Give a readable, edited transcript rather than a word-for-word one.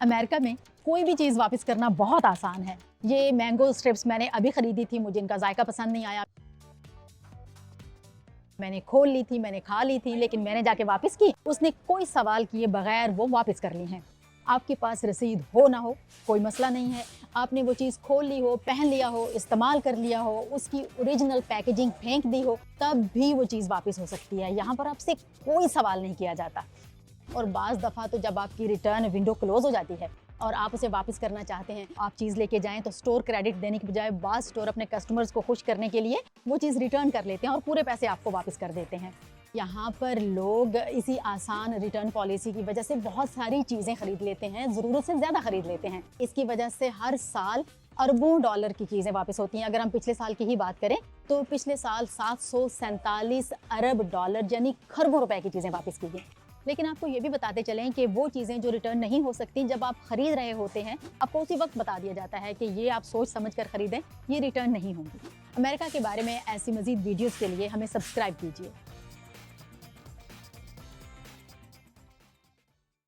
America में कोई भी चीज़ वापस करना बहुत आसान है। ये मैंगो स्ट्रिप्स मैंने अभी खरीदी थी, मुझे इनका जायका पसंद नहीं आया। मैंने खोल ली थी, मैंने खा ली थी, लेकिन मैंने जाके वापस की, उसने कोई सवाल किए बगैर वो वापस कर ली हैं। आपके पास रसीद हो ना हो, कोई मसला नहीं है। आपने वो चीज़ खोल ली हो, पहन लिया हो, इस्तेमाल कर लिया हो, उसकी ओरिजिनल पैकेजिंग फेंक दी हो, तब भी वो चीज़ वापस हो सकती है। यहाँ पर आपसे कोई सवाल नहीं किया जाता। और बाज़ दफ़ा तो जब आपकी रिटर्न विंडो क्लोज हो जाती है और आप उसे वापस करना चाहते हैं, आप चीज़ लेके जाएं तो स्टोर क्रेडिट देने की बजाय बाज़ स्टोर अपने कस्टमर्स को खुश करने के लिए वो चीज़ रिटर्न कर लेते हैं और पूरे पैसे आपको वापस कर देते हैं। यहाँ पर लोग इसी आसान रिटर्न पॉलिसी की वजह से बहुत सारी चीज़ें खरीद लेते हैं, ज़रूरत से ज़्यादा खरीद लेते हैं। इसकी वजह से हर साल अरबों डॉलर की चीज़ें वापस होती हैं। अगर हम पिछले साल की ही बात करें तो पिछले साल 747 अरब डॉलर यानी खरबों रुपए की चीज़ें वापस की गई। लेकिन आपको ये भी बताते चलें कि वो चीज़ें जो रिटर्न नहीं हो सकती, जब आप खरीद रहे होते हैं, आपको उसी वक्त बता दिया जाता है कि ये आप सोच समझ कर खरीदें, ये रिटर्न नहीं होंगी। अमेरिका के बारे में ऐसी मज़ीद वीडियोज़ के लिए हमें सब्सक्राइब कीजिए।